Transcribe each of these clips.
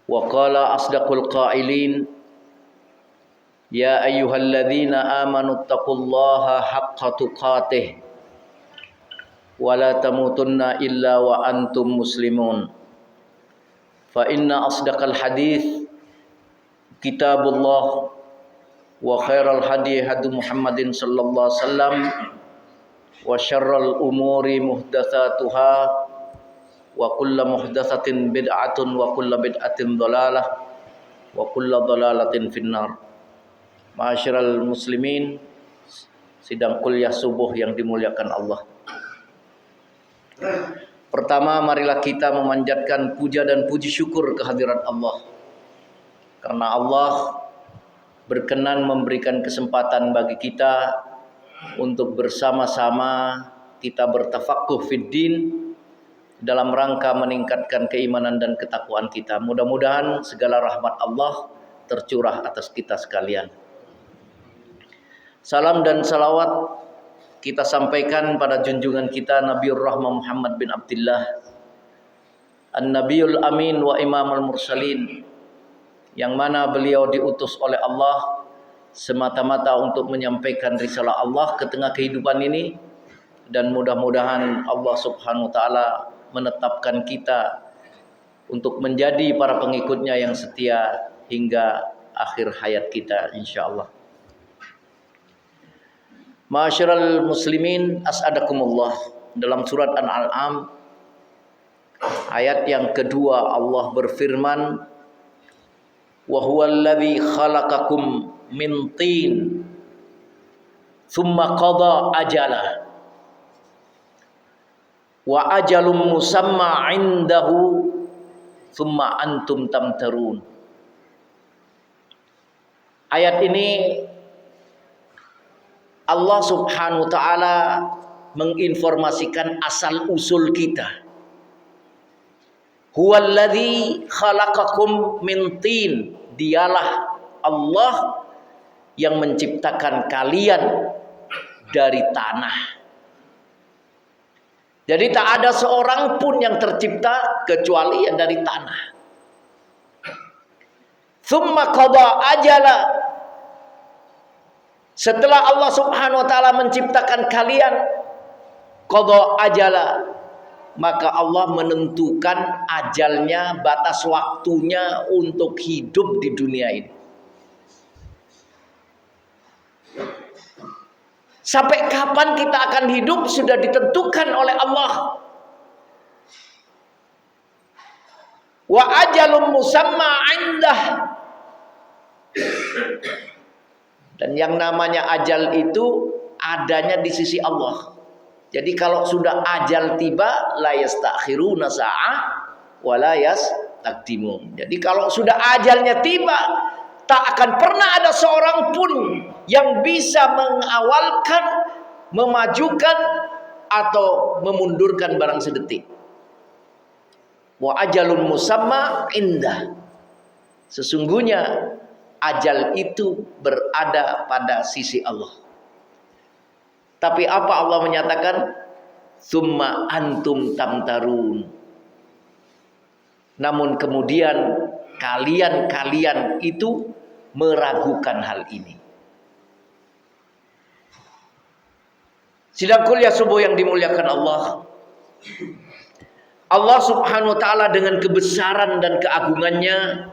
Wa qala asdaqul qailin ya ayyuhalladzina amanu taqullaha haqqa tuqatih wa la tamutunna illa wa antum muslimun. Fa inna asdaqal hadits kitabullah wa khairal hadi hadi Muhammadin sallallahu alaihi wasallam wa syarral umuri muhdatsatuha wa kullu muhdatsatin bid'atun wa kullu bid'atin dhalalah wa kullu dhalalatin finnar. Ma'asyiral muslimin, sidang kuliah subuh yang dimuliakan Allah. Pertama, marilah kita memanjatkan puja dan puji syukur kehadirat Allah. Karena Allah berkenan memberikan kesempatan bagi kita untuk bersama-sama kita bertafaqquh fid din dalam rangka meningkatkan keimanan dan ketakwaan kita. Mudah-mudahan segala rahmat Allah tercurah atas kita sekalian. Salam dan salawat kita sampaikan pada junjungan kita Nabiur Rahmah Muhammad bin Abdullah, An-Nabiyul Amin wa Imamul Mursalin, yang mana beliau diutus oleh Allah semata-mata untuk menyampaikan risalah Allah ke tengah kehidupan ini. Dan mudah-mudahan Allah subhanahu wa ta'ala menetapkan kita untuk menjadi para pengikutnya yang setia hingga akhir hayat kita insyaallah. Ma'asyiral muslimin, as'adakumullah. Dalam surat Al-An'am ayat yang kedua Allah berfirman, wa huwallazi khalaqakum min tin thumma qada ajala wa ajalum musamma indahu thumma antum tamtarun. Ayat ini Allah subhanahu wa ta'ala menginformasikan asal usul kita. Huwallazi khalaqakum min tin. Dialah Allah yang menciptakan kalian dari tanah. Jadi tak ada seorang pun yang tercipta kecuali yang dari tanah. Tsumma qada ajala. Setelah Allah subhanahu wa ta'ala menciptakan kalian, qada ajala, maka Allah menentukan ajalnya, batas waktunya untuk hidup di dunia ini. Sampai kapan kita akan hidup sudah ditentukan oleh Allah. Wa ajalum musamma indah. Dan yang namanya ajal itu adanya di sisi Allah. Jadi kalau sudah ajal tiba, la yastakhiruna sa'ah wa la yastaqdimun. Jadi kalau sudah ajalnya tiba, tak akan pernah ada seorang pun yang bisa mengawalkan, memajukan atau memundurkan barang sedetik. Wa ajalun musamma indah. Sesungguhnya ajal itu berada pada sisi Allah. Tapi apa Allah menyatakan? Tsumma antum tamtarun. Namun kemudian kalian itu meragukan hal ini. Sidang kuliah subuh yang dimuliakan Allah. Allah subhanahu wa ta'ala dengan kebesaran dan keagungannya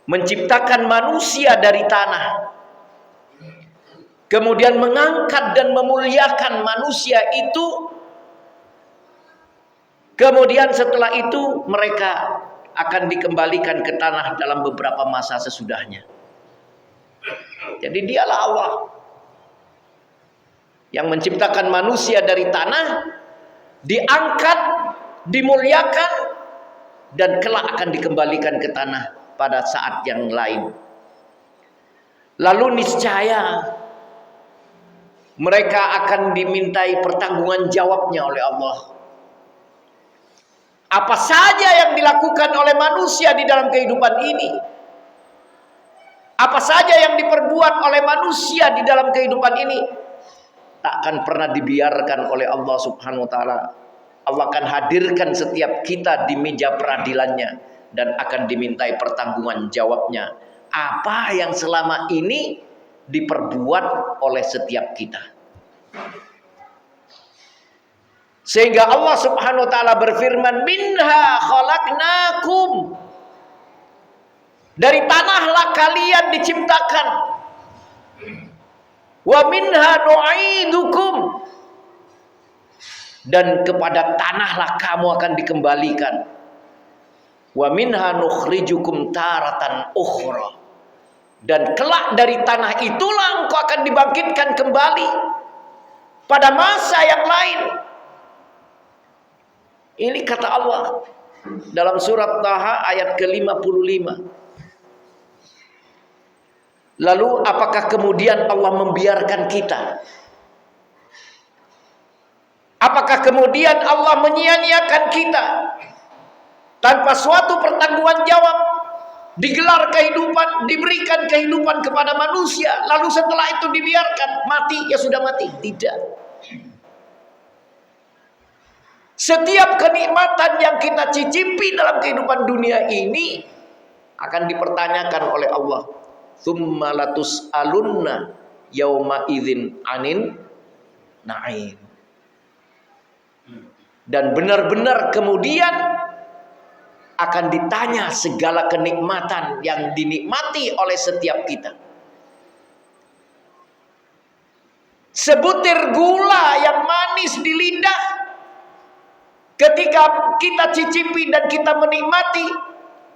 menciptakan manusia dari tanah, kemudian mengangkat dan memuliakan manusia itu, kemudian setelah itu mereka akan dikembalikan ke tanah dalam beberapa masa sesudahnya. Jadi dialah Allah yang menciptakan manusia dari tanah, diangkat, dimuliakan, dan kelak akan dikembalikan ke tanah pada saat yang lain. Lalu niscaya mereka akan dimintai pertanggungan jawabnya oleh Allah. Apa saja yang dilakukan oleh manusia di dalam kehidupan ini, apa saja yang diperbuat oleh manusia di dalam kehidupan ini, tak akan pernah dibiarkan oleh Allah subhanahu wa ta'ala. Allah akan hadirkan setiap kita di meja peradilannya dan akan dimintai pertanggungan jawabnya apa yang selama ini diperbuat oleh setiap kita. Sehingga Allah Subhanahu wa taala berfirman, minha khalaqnakum, dari tanahlah kalian diciptakan, wa minha nu'idukum, dan kepada tanahlah kamu akan dikembalikan, wa minha nukhrijukum taratan ukhra, dan kelak dari tanah itulah engkau akan dibangkitkan kembali pada masa yang lain. Ini kata Allah dalam surat Taha ayat ke-55. Lalu apakah kemudian Allah membiarkan kita? Apakah kemudian Allah menyia-nyiakan kita tanpa suatu pertanggungan jawab? Digelar kehidupan, diberikan kehidupan kepada manusia, lalu setelah itu dibiarkan mati, ya sudah mati? Tidak. Setiap kenikmatan yang kita cicipi dalam kehidupan dunia ini akan dipertanyakan oleh Allah. Tsumma latus'alunna yauma idzin anin na'im. Dan benar-benar kemudian akan ditanya segala kenikmatan yang dinikmati oleh setiap kita. Sebutir gula yang manis di lidah, ketika kita cicipi dan kita menikmati,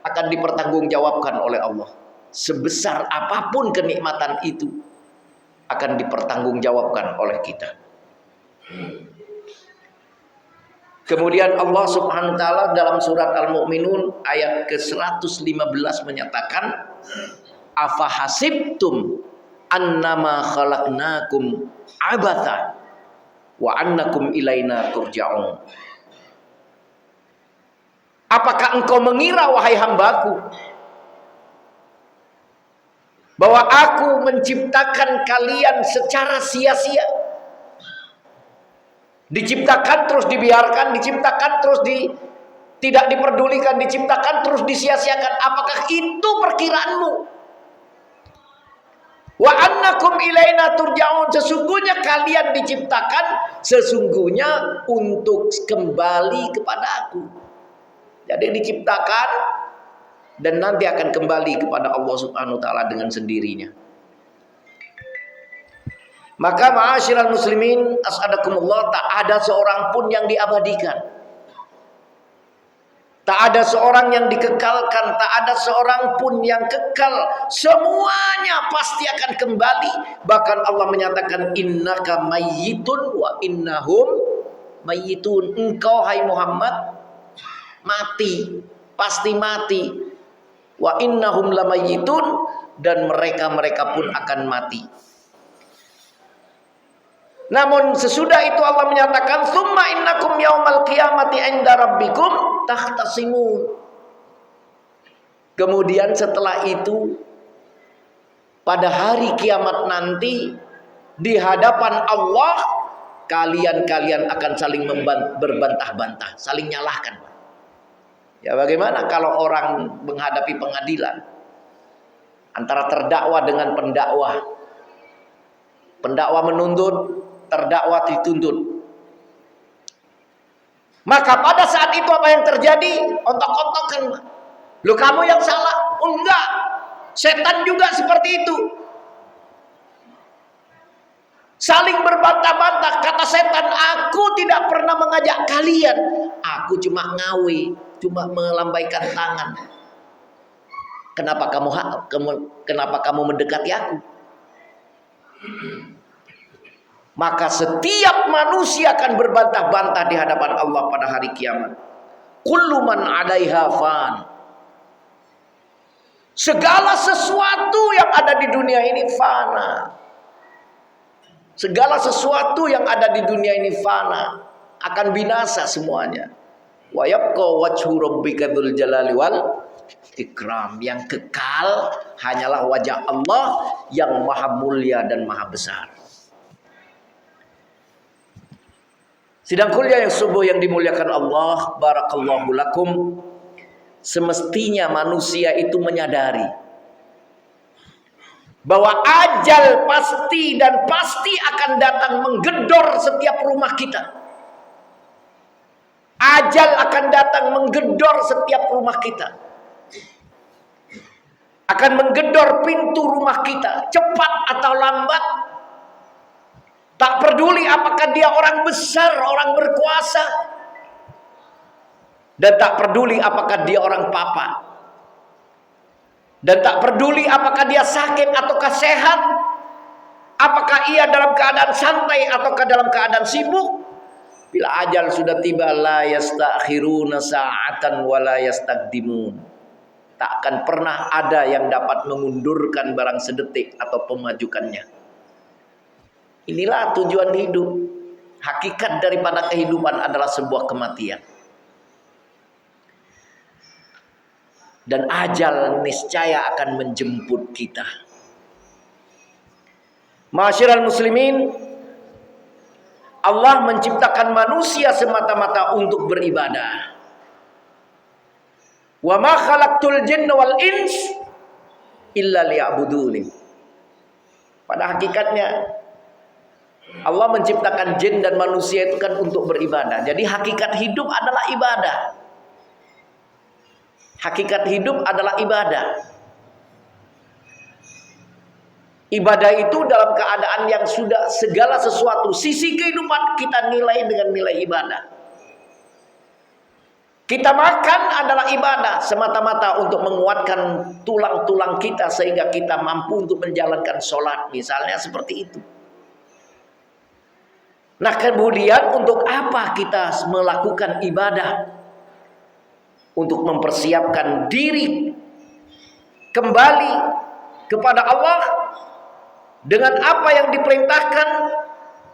akan dipertanggungjawabkan oleh Allah. Sebesar apapun kenikmatan itu akan dipertanggungjawabkan oleh kita. Kemudian Allah Subhanahu wa taala dalam surat Al-Mu'minun ayat ke-115 menyatakan, afahasibtum annama khalaqnakum abatha wa annakum ilaina turja'un. Apakah engkau mengira, wahai hambaku, bahwa aku menciptakan kalian secara sia-sia? Diciptakan terus dibiarkan, diciptakan terus tidak diperdulikan, diciptakan terus disia-siakan. Apakah itu perkiraanmu? Wa annakum ilaina turja'un, sesungguhnya kalian diciptakan sesungguhnya untuk kembali kepada aku. Jadi diciptakan dan nanti akan kembali kepada Allah Subhanahu wa taala dengan sendirinya. Maka ma'asyiral muslimin as'adakumullah, tak ada seorang pun yang diabadikan. Tak ada seorang yang dikekalkan, tak ada seorang pun yang kekal. Semuanya pasti akan kembali. Bahkan Allah menyatakan, innaka mayyitun wa innahum mayyitun. Engkau hai Muhammad mati, pasti mati. Wa innahum lamayyitun, dan mereka pun akan mati. Namun sesudah itu Allah menyatakan, summa innakum yaumal qiyamati 'inda rabbikum tahtasimun. Kemudian setelah itu pada hari kiamat nanti di hadapan Allah kalian akan saling berbantah-bantah, saling nyalahkan. Ya, bagaimana kalau orang menghadapi pengadilan antara terdakwa dengan pendakwa? Pendakwa menuntut, terdakwa dituntut. Maka pada saat itu apa yang terjadi? Ontok-ontokan. Lu kamu yang salah. Oh, enggak. Setan juga seperti itu. Saling berbantah-bantah. Kata setan, aku tidak pernah mengajak kalian. Aku cuma ngawe, cuma melambaikan tangan. Kenapa kamu mendekati aku? Maka setiap manusia akan berbantah-bantah di hadapan Allah pada hari kiamat. Kullu man 'alaiha fan. Segala sesuatu yang ada di dunia ini fana. Segala sesuatu yang ada di dunia ini fana, akan binasa semuanya. Wa yabqa wajhu rabbika dzul jalali wal ikram. Yang kekal hanyalah wajah Allah yang maha mulia dan maha besar. Sidang kuliah yang subuh yang dimuliakan Allah, barakallahu lakum. semestinya manusia itu menyadari bahwa ajal pasti dan pasti akan datang menggedor setiap rumah kita. Ajal akan datang menggedor setiap rumah kita. Akan menggedor pintu rumah kita, cepat atau lambat. Tak peduli apakah dia orang besar, orang berkuasa, dan tak peduli apakah dia orang papa, dan tak peduli apakah dia sakit ataukah sehat, apakah ia dalam keadaan santai ataukah dalam keadaan sibuk. Bila ajal sudah tiba, la yastakhiruna sa'atan wa la yastaqdimun. Tak akan pernah ada yang dapat mengundurkan barang sedetik atau memajukannya. Inilah tujuan hidup. Hakikat daripada kehidupan adalah sebuah kematian. Dan ajal niscaya akan menjemput kita. Ma'asyiral muslimin, Allah menciptakan manusia semata-mata untuk beribadah. Wa ma khalaqtul jinna wal ins illa liya'budun. Pada hakikatnya Allah menciptakan jin dan manusia itu kan untuk beribadah. Jadi hakikat hidup adalah ibadah. Hakikat hidup adalah ibadah. Ibadah itu dalam keadaan yang sudah segala sesuatu, sisi kehidupan kita nilai dengan nilai ibadah. Kita makan adalah ibadah semata-mata untuk menguatkan tulang-tulang kita sehingga kita mampu untuk menjalankan sholat, misalnya seperti itu. Nah, kemudian untuk apa kita melakukan ibadah? Untuk mempersiapkan diri kembali kepada Allah dengan apa yang diperintahkan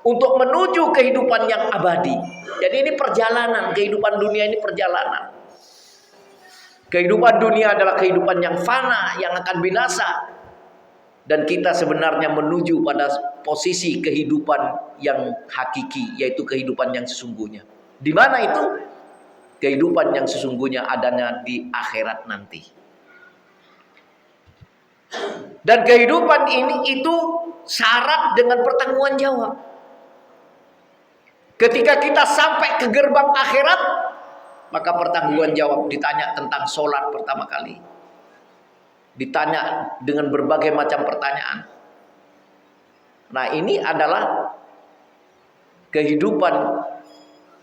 untuk menuju kehidupan yang abadi. Jadi ini perjalanan, kehidupan dunia ini perjalanan. Kehidupan dunia adalah kehidupan yang fana, yang akan binasa. Dan kita sebenarnya menuju pada posisi kehidupan yang hakiki, yaitu kehidupan yang sesungguhnya. Di mana itu? Kehidupan yang sesungguhnya adanya di akhirat nanti. Dan kehidupan ini itu syarat dengan pertanggungan jawab. Ketika kita sampai ke gerbang akhirat, maka pertanggungan jawab. Ditanya tentang sholat pertama kali, ditanya dengan berbagai macam pertanyaan. Nah, ini adalah kehidupan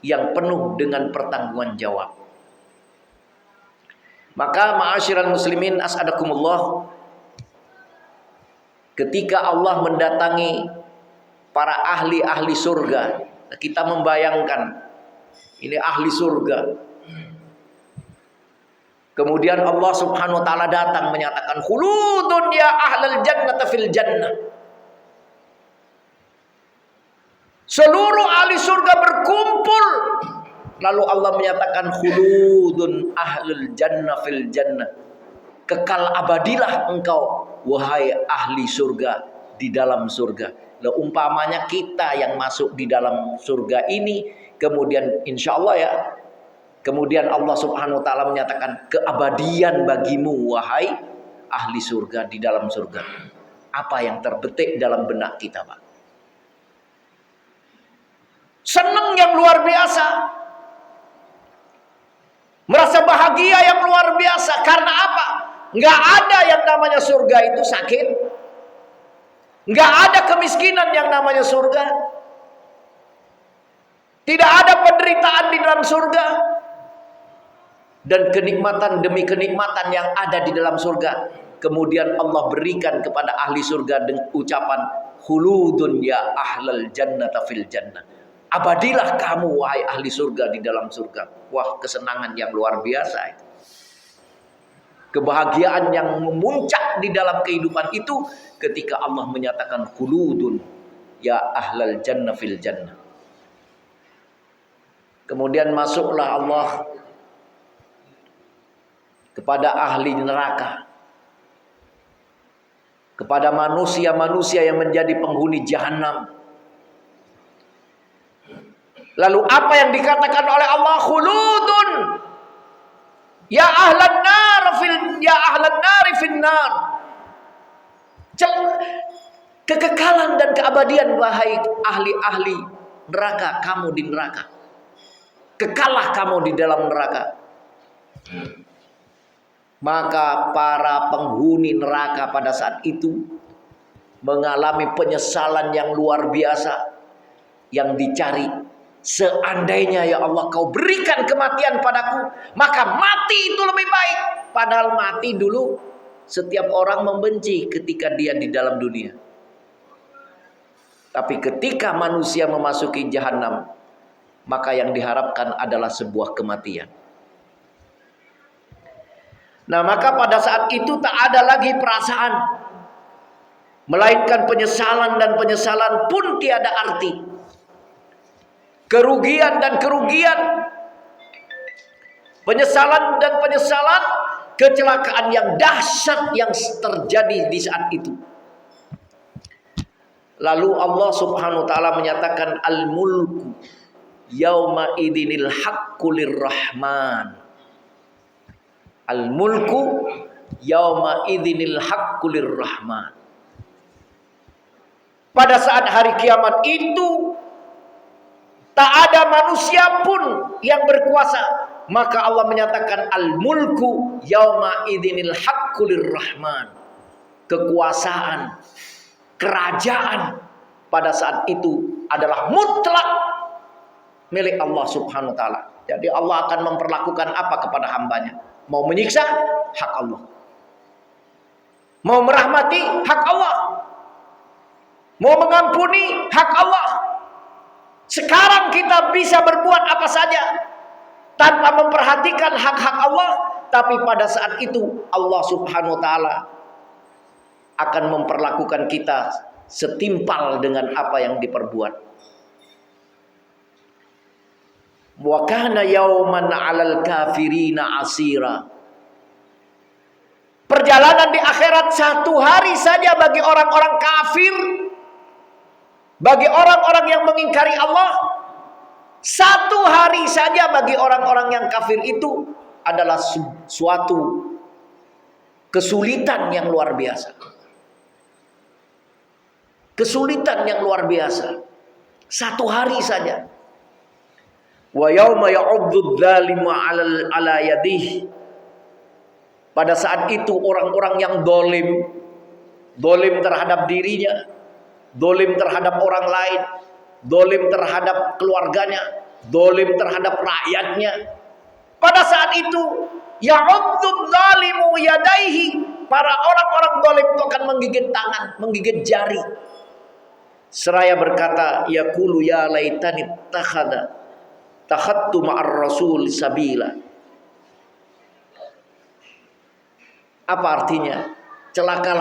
yang penuh dengan pertanggungan jawab. Maka ma'asyiral muslimin as'adakumullah, ketika Allah mendatangi para ahli-ahli surga, kita membayangkan ini ahli surga. Kemudian Allah Subhanahu wa taala datang menyatakan khuludun ya ahlal jannati fil jannah. Seluruh ahli surga berkumpul, lalu Allah menyatakan khuludun ahlul jannah fil jannah. Kekal abadilah engkau wahai ahli surga di dalam surga. Lah umpamanya kita yang masuk di dalam surga ini, kemudian insyaallah ya, kemudian Allah Subhanahu wa taala menyatakan keabadian bagimu wahai ahli surga di dalam surga. Apa yang terbetik dalam benak kita, Pak? Senang yang luar biasa. Merasa bahagia yang luar biasa. Karena apa? Nggak ada yang namanya surga itu sakit. Nggak ada kemiskinan yang namanya surga. Tidak ada penderitaan di dalam surga. Dan kenikmatan demi kenikmatan yang ada di dalam surga, kemudian Allah berikan kepada ahli surga dengan ucapan khuludun ya ahlal jannata fil jannah. Abadilah kamu wahai ahli surga di dalam surga. Wah, kesenangan yang luar biasa itu. Kebahagiaan yang memuncak di dalam kehidupan itu ketika Allah menyatakan khuludun ya ahlal jannah fil jannah. Kemudian masuklah Allah kepada ahli neraka, kepada manusia-manusia yang menjadi penghuni jahanam. Lalu apa yang dikatakan oleh Allah? Khuludun. Ya ahlan nar fil nar. Kekekalan dan keabadian, wahai ahli-ahli neraka, kamu di neraka. Kekalah kamu di dalam neraka. Maka para penghuni neraka pada saat itu mengalami penyesalan yang luar biasa. Yang dicari, seandainya ya Allah kau berikan kematian padaku, maka mati itu lebih baik. Padahal mati dulu setiap orang membenci ketika dia di dalam dunia. Tapi ketika manusia memasuki jahanam, maka yang diharapkan adalah sebuah kematian. Nah, maka pada saat itu tak ada lagi perasaan, melainkan penyesalan, dan penyesalan pun tiada arti. Kerugian dan kerugian, penyesalan dan penyesalan, kecelakaan yang dahsyat yang terjadi di saat itu. Lalu Allah Subhanahu wa taala menyatakan al-mulku yauma idinil haqqu lirrahman. Al-mulku yauma idinil haqqu lirrahman. Pada saat hari kiamat itu tak ada manusia pun yang berkuasa, maka Allah menyatakan al-mulku yauma idinil haqqu lirrahman. Kekuasaan, kerajaan pada saat itu adalah mutlak milik Allah Subhanahu wa taala. Jadi Allah akan memperlakukan apa kepada hambanya? Mau menyiksa, hak Allah. Mau merahmati, hak Allah. Mau mengampuni, hak Allah. Sekarang kita bisa berbuat apa saja tanpa memperhatikan hak-hak Allah, tapi pada saat itu Allah Subhanahu wa taala akan memperlakukan kita setimpal dengan apa yang diperbuat. Wa kana yauman 'alal kafirina asira. Perjalanan di akhirat satu hari saja bagi orang-orang kafir, bagi orang-orang yang mengingkari Allah. Satu hari saja bagi orang-orang yang kafir itu adalah suatu kesulitan yang luar biasa. Kesulitan yang luar biasa. Satu hari saja. Wa yauma ya'uddu dzalimu 'ala yadihi. Pada saat itu orang-orang yang dolim terhadap dirinya, dolim terhadap orang lain, dolim terhadap keluarganya, dolim terhadap rakyatnya. Pada saat itu ya'uddu dzalimu yadaihi. Para orang-orang dolim itu akan menggigit tangan, menggigit jari. Seraya berkata, yaqulu ya laitani takhattu ma'ar rasul sabila. Apa artinya? Celakalah